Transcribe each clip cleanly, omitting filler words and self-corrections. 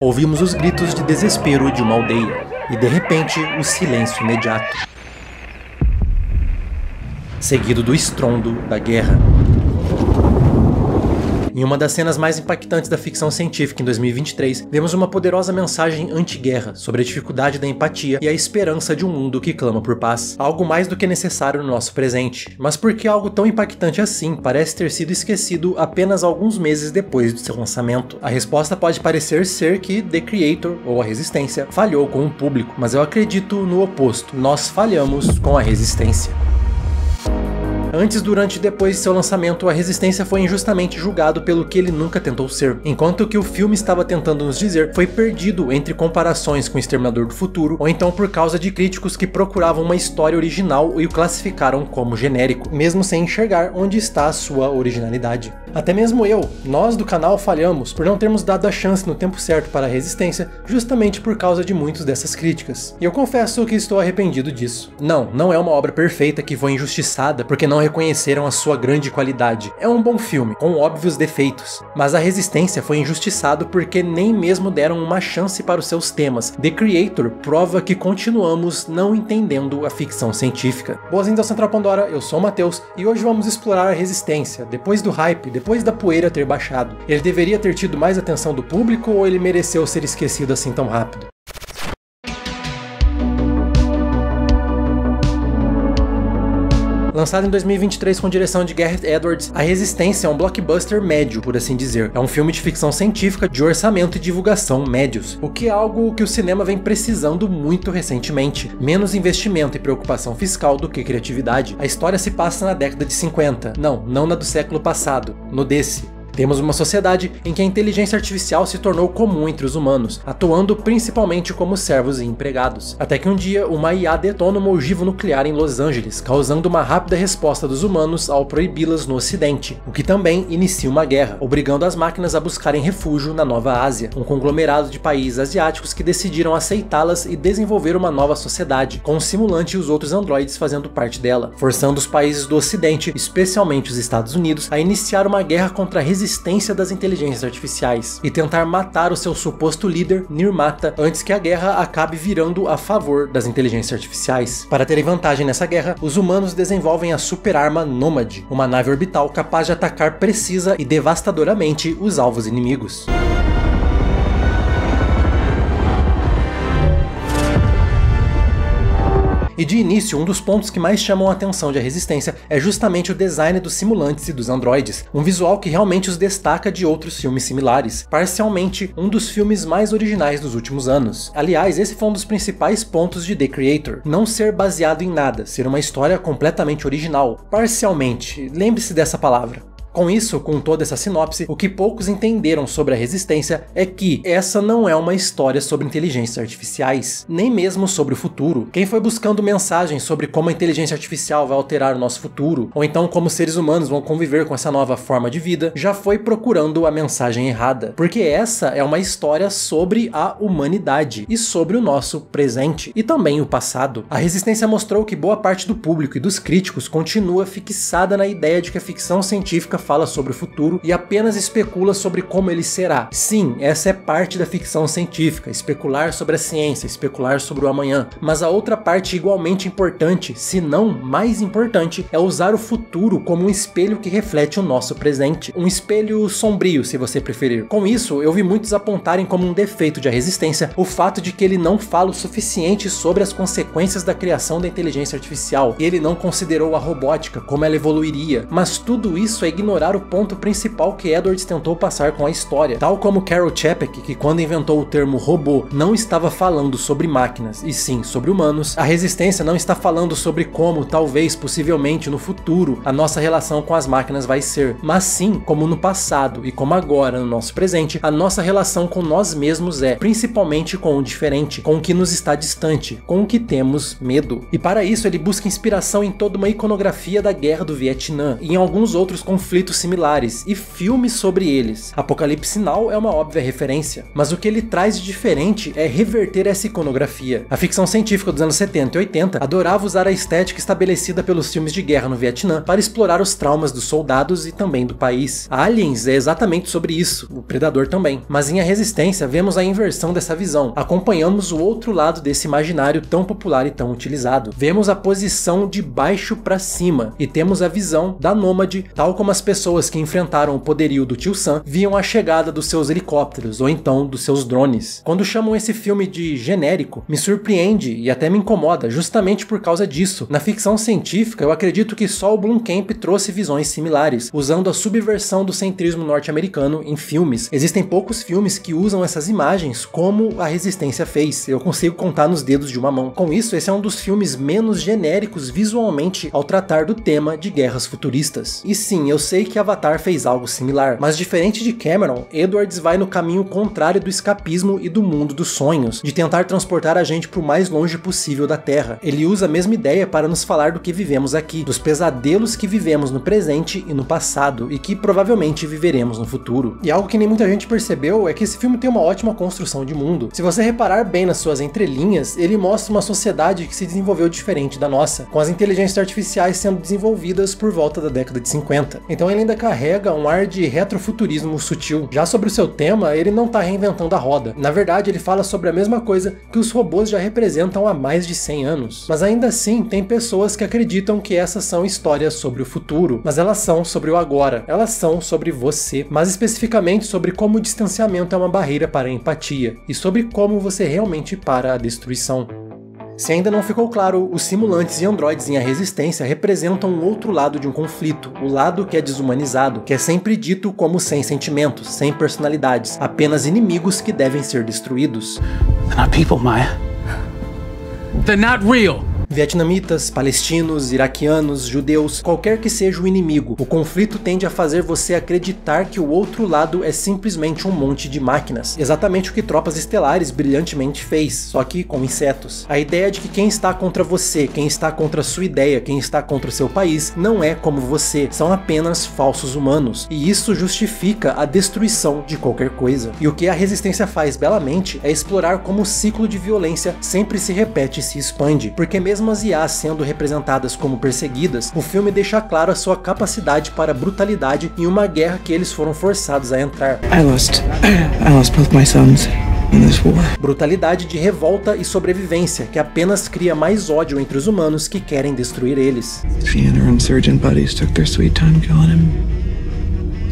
Ouvimos os gritos de desespero de uma aldeia, e de repente o silêncio imediato, seguido do estrondo da guerra. Em uma das cenas mais impactantes da ficção científica em 2023, vemos uma poderosa mensagem anti-guerra sobre a dificuldade da empatia e a esperança de um mundo que clama por paz. Algo mais do que necessário no nosso presente, mas porque algo tão impactante assim parece ter sido esquecido apenas alguns meses depois de seu lançamento. A resposta pode parecer ser que The Creator, ou a Resistência, falhou com o público, mas eu acredito no oposto. Nós falhamos com a Resistência. Antes, durante e depois de seu lançamento, a Resistência foi injustamente julgado pelo que ele nunca tentou ser, enquanto o que o filme estava tentando nos dizer foi perdido entre comparações com o Exterminador do Futuro, ou então por causa de críticos que procuravam uma história original e o classificaram como genérico, mesmo sem enxergar onde está a sua originalidade. Até mesmo nós do canal falhamos por não termos dado a chance no tempo certo para a Resistência, justamente por causa de muitas dessas críticas. E eu confesso que estou arrependido disso. Não é uma obra perfeita que foi injustiçada porque não reconheceram a sua grande qualidade. É um bom filme, com óbvios defeitos, mas a Resistência foi injustiçado porque nem mesmo deram uma chance para os seus temas. The Creator prova que continuamos não entendendo a ficção científica. Boas-vindas ao Central Pandora, eu sou o Matheus, e hoje vamos explorar a Resistência, depois do hype, depois da poeira ter baixado. Ele deveria ter tido mais atenção do público ou ele mereceu ser esquecido assim tão rápido? Lançado em 2023 com direção de Gareth Edwards, A Resistência é um blockbuster médio, por assim dizer. É um filme de ficção científica de orçamento e divulgação médios, o que é algo que o cinema vem precisando muito recentemente. Menos investimento e preocupação fiscal do que criatividade. A história se passa na década de 50. Não na do século passado, no desse. Temos uma sociedade em que a inteligência artificial se tornou comum entre os humanos, atuando principalmente como servos e empregados. Até que um dia, uma IA detona uma ogiva nuclear em Los Angeles, causando uma rápida resposta dos humanos ao proibi-las no ocidente, o que também inicia uma guerra, obrigando as máquinas a buscarem refúgio na Nova Ásia, um conglomerado de países asiáticos que decidiram aceitá-las e desenvolver uma nova sociedade, com o simulante e os outros androides fazendo parte dela, forçando os países do ocidente, especialmente os Estados Unidos, a iniciar uma guerra contra a resistência das inteligências artificiais e tentar matar o seu suposto líder, Nirmata, antes que a guerra acabe virando a favor das inteligências artificiais. Para terem vantagem nessa guerra, os humanos desenvolvem a super-arma Nomad, uma nave orbital capaz de atacar precisa e devastadoramente os alvos inimigos. E de início, um dos pontos que mais chamam a atenção de A Resistência é justamente o design dos simulantes e dos androides, um visual que realmente os destaca de outros filmes similares, parcialmente um dos filmes mais originais dos últimos anos. Aliás, esse foi um dos principais pontos de The Creator, não ser baseado em nada, ser uma história completamente original, parcialmente, lembre-se dessa palavra. Com isso, com toda essa sinopse, o que poucos entenderam sobre a Resistência é que essa não é uma história sobre inteligências artificiais, nem mesmo sobre o futuro. Quem foi buscando mensagens sobre como a inteligência artificial vai alterar o nosso futuro, ou então como seres humanos vão conviver com essa nova forma de vida, já foi procurando a mensagem errada. Porque essa é uma história sobre a humanidade e sobre o nosso presente e também o passado. A Resistência mostrou que boa parte do público e dos críticos continua fixada na ideia de que a ficção científica fala sobre o futuro e apenas especula sobre como ele será. Sim, essa é parte da ficção científica, especular sobre a ciência, especular sobre o amanhã. Mas a outra parte igualmente importante, se não mais importante, é usar o futuro como um espelho que reflete o nosso presente. Um espelho sombrio, se você preferir. Com isso, eu vi muitos apontarem como um defeito de A Resistência o fato de que ele não fala o suficiente sobre as consequências da criação da inteligência artificial, e ele não considerou a robótica, como ela evoluiria. Mas tudo isso é ignorar o ponto principal que Edwards tentou passar com a história, tal como Carol Chapek, que quando inventou o termo robô não estava falando sobre máquinas, e sim sobre humanos. A Resistência não está falando sobre como, talvez, possivelmente no futuro, a nossa relação com as máquinas vai ser, mas sim como no passado e como agora, no nosso presente, a nossa relação com nós mesmos é, principalmente com o diferente, com o que nos está distante, com o que temos medo. E para isso ele busca inspiração em toda uma iconografia da Guerra do Vietnã e em alguns outros conflitos conflitos similares e filmes sobre eles. Apocalipse Now é uma óbvia referência, mas o que ele traz de diferente é reverter essa iconografia. A ficção científica dos anos 70 e 80 adorava usar a estética estabelecida pelos filmes de guerra no Vietnã para explorar os traumas dos soldados e também do país. Aliens é exatamente sobre isso, o Predador também. Mas em A Resistência vemos a inversão dessa visão, acompanhamos o outro lado desse imaginário tão popular e tão utilizado. Vemos a posição de baixo para cima e temos a visão da nômade, tal como as pessoas que enfrentaram o poderio do Tio Sam viam a chegada dos seus helicópteros ou então dos seus drones. Quando chamam esse filme de genérico, me surpreende e até me incomoda justamente por causa disso. Na ficção científica, eu acredito que só o Blomkamp trouxe visões similares, usando a subversão do centrismo norte-americano em filmes. Existem poucos filmes que usam essas imagens como A Resistência fez, eu consigo contar nos dedos de uma mão. Com isso, esse é um dos filmes menos genéricos visualmente ao tratar do tema de guerras futuristas. E sim, eu sei que Avatar fez algo similar, mas diferente de Cameron, Edwards vai no caminho contrário do escapismo e do mundo dos sonhos, de tentar transportar a gente para o mais longe possível da Terra. Ele usa a mesma ideia para nos falar do que vivemos aqui, dos pesadelos que vivemos no presente e no passado, e que provavelmente viveremos no futuro. E algo que nem muita gente percebeu é que esse filme tem uma ótima construção de mundo. Se você reparar bem nas suas entrelinhas, ele mostra uma sociedade que se desenvolveu diferente da nossa, com as inteligências artificiais sendo desenvolvidas por volta da década de 50. Então ele ainda carrega um ar de retrofuturismo sutil. Já sobre o seu tema, ele não está reinventando a roda. Na verdade, ele fala sobre a mesma coisa que os robôs já representam há mais de 100 anos. Mas ainda assim, tem pessoas que acreditam que essas são histórias sobre o futuro, mas elas são sobre o agora, elas são sobre você, mas especificamente sobre como o distanciamento é uma barreira para a empatia, e sobre como você realmente para a destruição. Se ainda não ficou claro, os simulantes e androides em A Resistência representam um outro lado de um conflito, o lado que é desumanizado, que é sempre dito como sem sentimentos, sem personalidades, apenas inimigos que devem ser destruídos. They're not people, Maya. They're not real. Vietnamitas, palestinos, iraquianos, judeus, qualquer que seja o inimigo, o conflito tende a fazer você acreditar que o outro lado é simplesmente um monte de máquinas. Exatamente o que Tropas Estelares brilhantemente fez, só que com insetos. A ideia de que quem está contra você, quem está contra a sua ideia, quem está contra o seu país, não é como você, são apenas falsos humanos. E isso justifica a destruição de qualquer coisa. E o que A Resistência faz belamente é explorar como o ciclo de violência sempre se repete e se expande, porque mesmo as IAs sendo representadas como perseguidas, o filme deixa claro a sua capacidade para brutalidade em uma guerra que eles foram forçados a entrar. I lost both my sons in this war. Brutalidade de revolta e sobrevivência, que apenas cria mais ódio entre os humanos que querem destruir eles. She and her insurgent buddies took their sweet time killing him.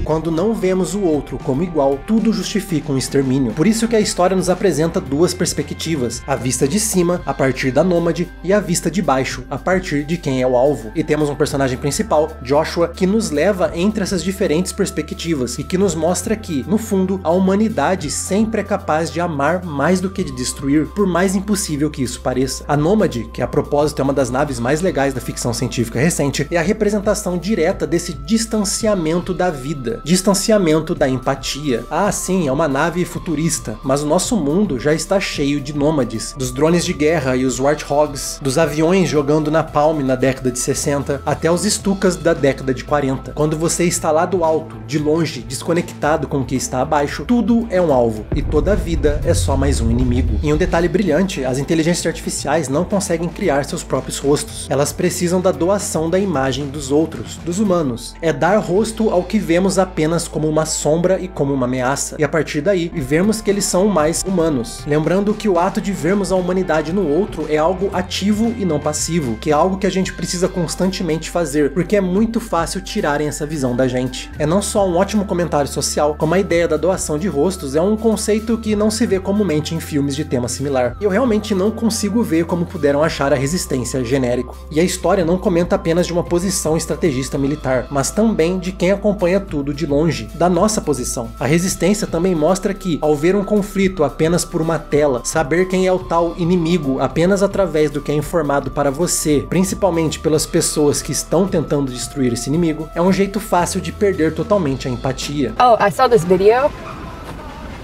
Quando não vemos o outro como igual, tudo justifica um extermínio. Por isso que a história nos apresenta duas perspectivas, a vista de cima, a partir da nômade, e a vista de baixo, a partir de quem é o alvo. E temos um personagem principal, Joshua, que nos leva entre essas diferentes perspectivas e que nos mostra que, no fundo, a humanidade sempre é capaz de amar mais do que de destruir, por mais impossível que isso pareça. A nômade, que a propósito é uma das naves mais legais da ficção científica recente, é a representação direta desse distanciamento da vida, distanciamento da empatia. Ah, sim, é uma nave futurista, mas o nosso mundo já está cheio de nômades, dos drones de guerra e os warthogs, dos aviões jogando napalm na década de 60, até os Stukas da década de 40. Quando você está lá do alto, de longe, desconectado com o que está abaixo, tudo é um alvo, e toda vida é só mais um inimigo. E um detalhe brilhante, as inteligências artificiais não conseguem criar seus próprios rostos. Elas precisam da doação da imagem dos outros, dos humanos. É dar rosto ao que vemos apenas como uma sombra e como uma ameaça, e a partir daí, vermos que eles são mais humanos. Lembrando que o ato de vermos a humanidade no outro é algo ativo e não passivo, que é algo que a gente precisa constantemente fazer, porque é muito fácil tirarem essa visão da gente. É não só um ótimo comentário social, como a ideia da doação de rostos é um conceito que não se vê comumente em filmes de tema similar. E eu realmente não consigo ver como puderam achar A Resistência genérico. E a história não comenta apenas de uma posição estrategista militar, mas também de quem acompanha tudo de longe, da nossa posição. A Resistência também mostra que, ao ver um conflito apenas por uma tela, saber quem é o tal inimigo apenas através do que é informado para você, principalmente pelas pessoas que estão tentando destruir esse inimigo, é um jeito fácil de perder totalmente a empatia. Oh, I saw this video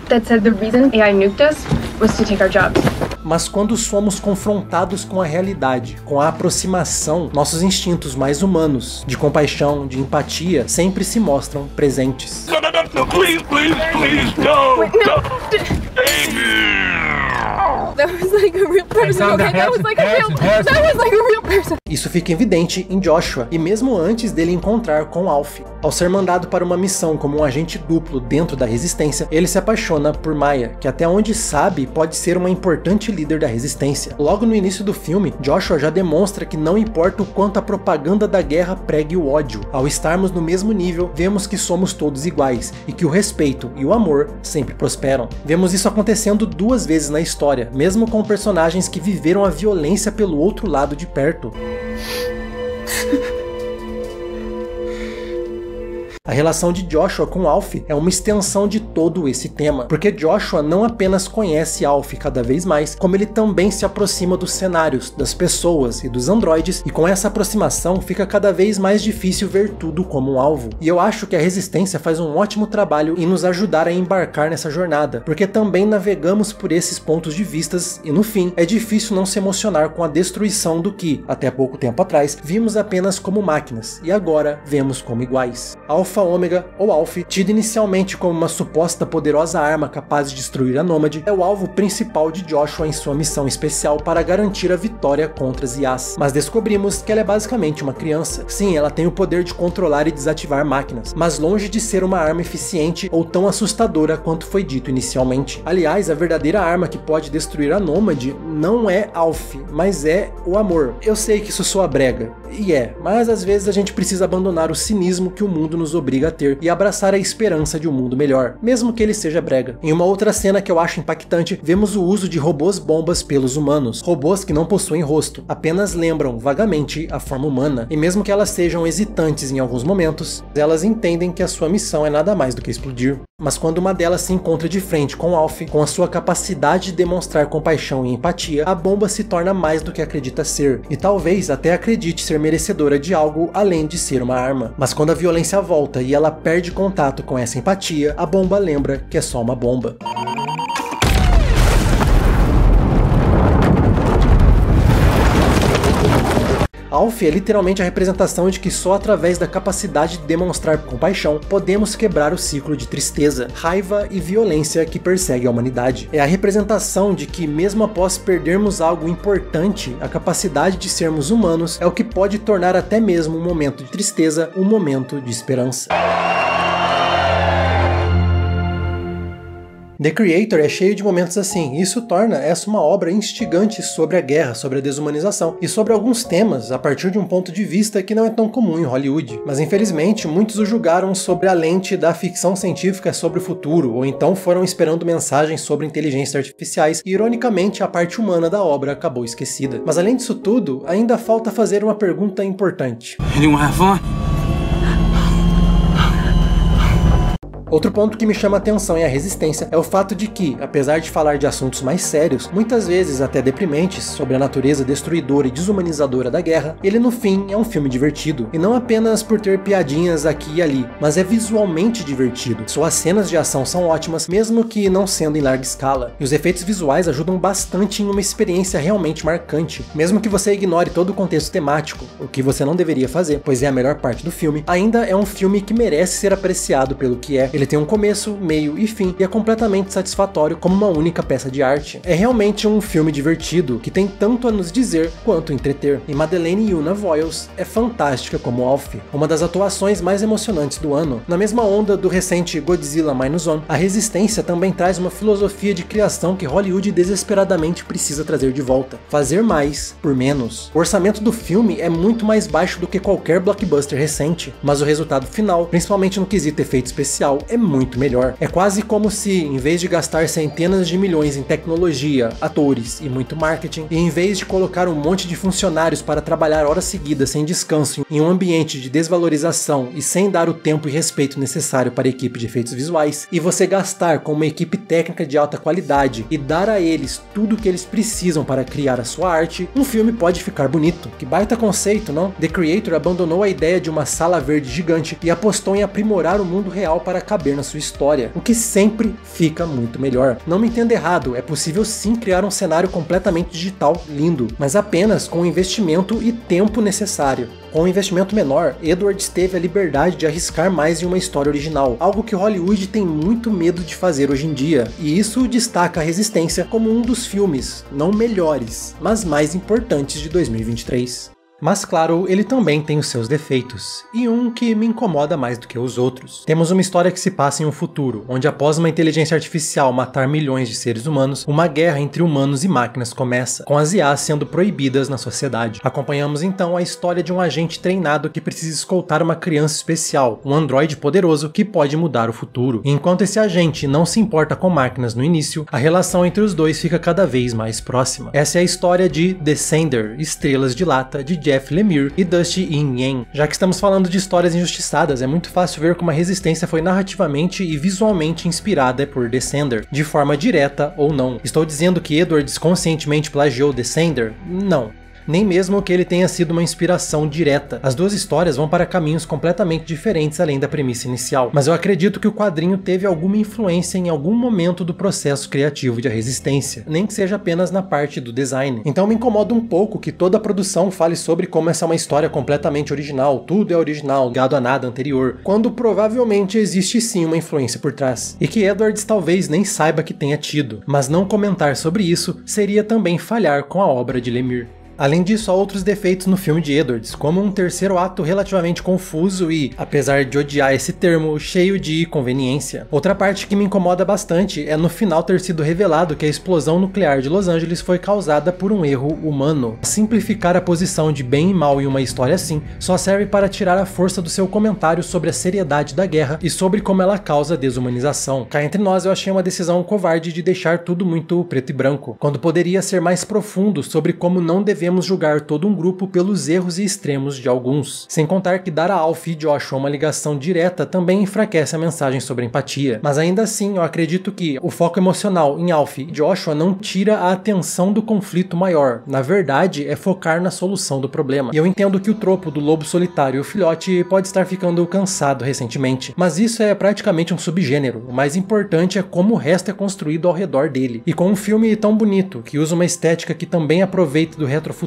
that said the reason AI nuked us was to take our jobs. mas quando somos confrontados com a realidade, com a aproximação, nossos instintos mais humanos, de compaixão, de empatia, sempre se mostram presentes. No, please, no! Wait, no! That was like a real person, okay? That was like a real person! Isso fica evidente em Joshua, e mesmo antes dele encontrar com Alf. Ao ser mandado para uma missão como um agente duplo dentro da Resistência, ele se apaixona por Maya, que até onde sabe pode ser uma importante líder da Resistência. Logo no início do filme, Joshua já demonstra que não importa o quanto a propaganda da guerra pregue o ódio, ao estarmos no mesmo nível, vemos que somos todos iguais, e que o respeito e o amor sempre prosperam. Vemos isso acontecendo 2 vezes na história, mesmo com personagens que viveram a violência pelo outro lado de perto. A relação de Joshua com Alf é uma extensão de todo esse tema, porque Joshua não apenas conhece Alf cada vez mais, como ele também se aproxima dos cenários, das pessoas e dos androides, e com essa aproximação fica cada vez mais difícil ver tudo como um alvo. E eu acho que a Resistência faz um ótimo trabalho em nos ajudar a embarcar nessa jornada, porque também navegamos por esses pontos de vistas e no fim é difícil não se emocionar com a destruição do que, até pouco tempo atrás, vimos apenas como máquinas, e agora vemos como iguais. Alpha Ômega, ou Alf, tido inicialmente como uma suposta poderosa arma capaz de destruir a Nômade, é o alvo principal de Joshua em sua missão especial para garantir a vitória contra as IAs. Mas descobrimos que ela é basicamente uma criança. Sim, ela tem o poder de controlar e desativar máquinas, mas longe de ser uma arma eficiente ou tão assustadora quanto foi dito inicialmente. Aliás, a verdadeira arma que pode destruir a Nômade não é Alf, mas é o amor. Eu sei que isso soa brega, e mas às vezes a gente precisa abandonar o cinismo que o mundo nos obriga a ter e abraçar a esperança de um mundo melhor, mesmo que ele seja brega. Em uma outra cena que eu acho impactante, vemos o uso de robôs bombas pelos humanos, robôs que não possuem rosto, apenas lembram vagamente a forma humana, e mesmo que elas sejam hesitantes em alguns momentos, elas entendem que a sua missão é nada mais do que explodir. Mas quando uma delas se encontra de frente com Alf, com a sua capacidade de demonstrar compaixão e empatia, a bomba se torna mais do que acredita ser, e talvez até acredite ser merecedora de algo além de ser uma arma. Mas quando a violência volta e ela perde contato com essa empatia, a bomba lembra que é só uma bomba. Alf é literalmente a representação de que só através da capacidade de demonstrar compaixão podemos quebrar o ciclo de tristeza, raiva e violência que persegue a humanidade. É a representação de que, mesmo após perdermos algo importante, a capacidade de sermos humanos é o que pode tornar até mesmo um momento de tristeza um momento de esperança. The Creator é cheio de momentos assim, e isso torna essa uma obra instigante sobre a guerra, sobre a desumanização e sobre alguns temas a partir de um ponto de vista que não é tão comum em Hollywood. Mas infelizmente muitos o julgaram sobre a lente da ficção científica sobre o futuro, ou então foram esperando mensagens sobre inteligências artificiais e ironicamente a parte humana da obra acabou esquecida. Mas além disso tudo, ainda falta fazer uma pergunta importante. Anyone have fun? Outro ponto que me chama a atenção em A Resistência é o fato de que, apesar de falar de assuntos mais sérios, muitas vezes até deprimentes, sobre a natureza destruidora e desumanizadora da guerra, ele no fim é um filme divertido, e não apenas por ter piadinhas aqui e ali, mas é visualmente divertido. Suas cenas de ação são ótimas, mesmo que não sendo em larga escala, e os efeitos visuais ajudam bastante em uma experiência realmente marcante. Mesmo que você ignore todo o contexto temático, o que você não deveria fazer, pois é a melhor parte do filme, ainda é um filme que merece ser apreciado pelo que é. Ele tem um começo, meio e fim, e é completamente satisfatório como uma única peça de arte. É realmente um filme divertido, que tem tanto a nos dizer quanto entreter. E Madeleine Yuna Voyles é fantástica como Alf, uma das atuações mais emocionantes do ano. Na mesma onda do recente Godzilla Minus One, A Resistência também traz uma filosofia de criação que Hollywood desesperadamente precisa trazer de volta. Fazer mais por menos. O orçamento do filme é muito mais baixo do que qualquer blockbuster recente, mas o resultado final, principalmente no quesito efeito especial, é muito melhor. É quase como se, em vez de gastar centenas de milhões em tecnologia, atores e muito marketing, e em vez de colocar um monte de funcionários para trabalhar horas seguidas sem descanso em um ambiente de desvalorização e sem dar o tempo e respeito necessário para a equipe de efeitos visuais, e você gastar com uma equipe técnica de alta qualidade e dar a eles tudo o que eles precisam para criar a sua arte, um filme pode ficar bonito. Que baita conceito, não? The Creator abandonou a ideia de uma sala verde gigante e apostou em aprimorar o mundo real para acabar caber na sua história, o que sempre fica muito melhor. Não me entenda errado, é possível sim criar um cenário completamente digital lindo, mas apenas com o investimento e tempo necessário. Com um investimento menor, Edwards teve a liberdade de arriscar mais em uma história original, algo que Hollywood tem muito medo de fazer hoje em dia, e isso destaca a Resistência como um dos filmes, não melhores, mas mais importantes de 2023. Mas claro, ele também tem os seus defeitos, e um que me incomoda mais do que os outros. Temos uma história que se passa em um futuro, onde após uma inteligência artificial matar milhões de seres humanos, uma guerra entre humanos e máquinas começa, com as IAs sendo proibidas na sociedade. Acompanhamos então a história de um agente treinado que precisa escoltar uma criança especial, um androide poderoso que pode mudar o futuro. E enquanto esse agente não se importa com máquinas no início, a relação entre os dois fica cada vez mais próxima. Essa é a história de Descender, Estrelas de Lata, de Jeff Lemire e Dusty In-Yen. Já que estamos falando de histórias injustiçadas, é muito fácil ver como a Resistência foi narrativamente e visualmente inspirada por Descender, de forma direta ou não. Estou dizendo que Edwards conscientemente plagiou Descender? Não. Nem mesmo que ele tenha sido uma inspiração direta. As duas histórias vão para caminhos completamente diferentes além da premissa inicial, mas eu acredito que o quadrinho teve alguma influência em algum momento do processo criativo de A Resistência, nem que seja apenas na parte do design. Então me incomoda um pouco que toda a produção fale sobre como essa é uma história completamente original, tudo é original, ligado a nada anterior, quando provavelmente existe sim uma influência por trás, e que Edwards talvez nem saiba que tenha tido, mas não comentar sobre isso seria também falhar com a obra de Lemire. Além disso, há outros defeitos no filme de Edwards, como um terceiro ato relativamente confuso e, apesar de odiar esse termo, cheio de conveniência. Outra parte que me incomoda bastante é no final ter sido revelado que a explosão nuclear de Los Angeles foi causada por um erro humano. Simplificar a posição de bem e mal em uma história assim só serve para tirar a força do seu comentário sobre a seriedade da guerra e sobre como ela causa desumanização. Cá entre nós, eu achei uma decisão covarde de deixar tudo muito preto e branco, quando poderia ser mais profundo sobre como não devemos julgar todo um grupo pelos erros e extremos de alguns. Sem contar que dar a Alf e Joshua uma ligação direta também enfraquece a mensagem sobre empatia. Mas ainda assim, eu acredito que o foco emocional em Alf e Joshua não tira a atenção do conflito maior. Na verdade, é focar na solução do problema. E eu entendo que o tropo do lobo solitário e o filhote pode estar ficando cansado recentemente, mas isso é praticamente um subgênero. O mais importante é como o resto é construído ao redor dele. E com um filme tão bonito, que usa uma estética que também aproveita do retrofuturismo,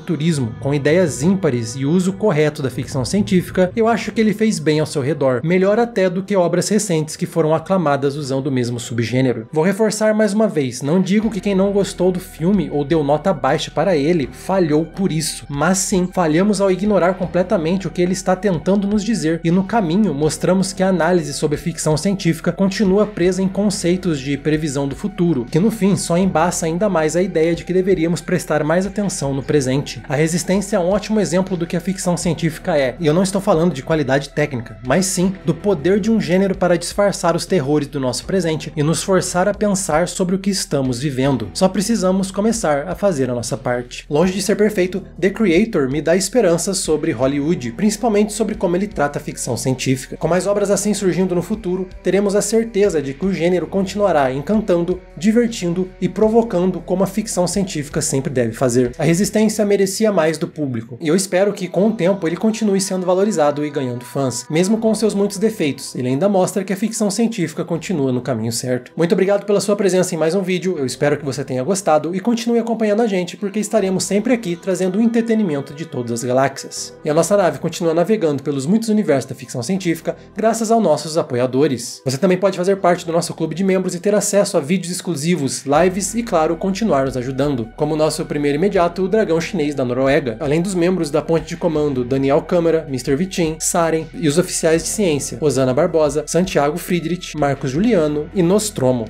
com ideias ímpares e uso correto da ficção científica, eu acho que ele fez bem ao seu redor, melhor até do que obras recentes que foram aclamadas usando o mesmo subgênero. Vou reforçar mais uma vez, não digo que quem não gostou do filme ou deu nota baixa para ele, falhou por isso, mas sim, falhamos ao ignorar completamente o que ele está tentando nos dizer, e no caminho mostramos que a análise sobre ficção científica continua presa em conceitos de previsão do futuro, que no fim só embaça ainda mais a ideia de que deveríamos prestar mais atenção no presente. A Resistência é um ótimo exemplo do que a ficção científica é, e eu não estou falando de qualidade técnica, mas sim do poder de um gênero para disfarçar os terrores do nosso presente e nos forçar a pensar sobre o que estamos vivendo. Só precisamos começar a fazer a nossa parte. Longe de ser perfeito, The Creator me dá esperanças sobre Hollywood, principalmente sobre como ele trata a ficção científica. Com mais obras assim surgindo no futuro, teremos a certeza de que o gênero continuará encantando, divertindo e provocando como a ficção científica sempre deve fazer. A Resistência merecia mais do público, e eu espero que com o tempo ele continue sendo valorizado e ganhando fãs. Mesmo com seus muitos defeitos, ele ainda mostra que a ficção científica continua no caminho certo. Muito obrigado pela sua presença em mais um vídeo, eu espero que você tenha gostado e continue acompanhando a gente, porque estaremos sempre aqui trazendo o entretenimento de todas as galáxias. E a nossa nave continua navegando pelos muitos universos da ficção científica graças aos nossos apoiadores. Você também pode fazer parte do nosso clube de membros e ter acesso a vídeos exclusivos, lives e, claro, continuar nos ajudando, como o nosso primeiro imediato, o Dragão Chinês da Noruega, além dos membros da ponte de comando Daniel Câmara, Mr. Vitin, Saren e os oficiais de ciência Osana Barbosa, Santiago Friedrich, Marcos Juliano e Nostromo.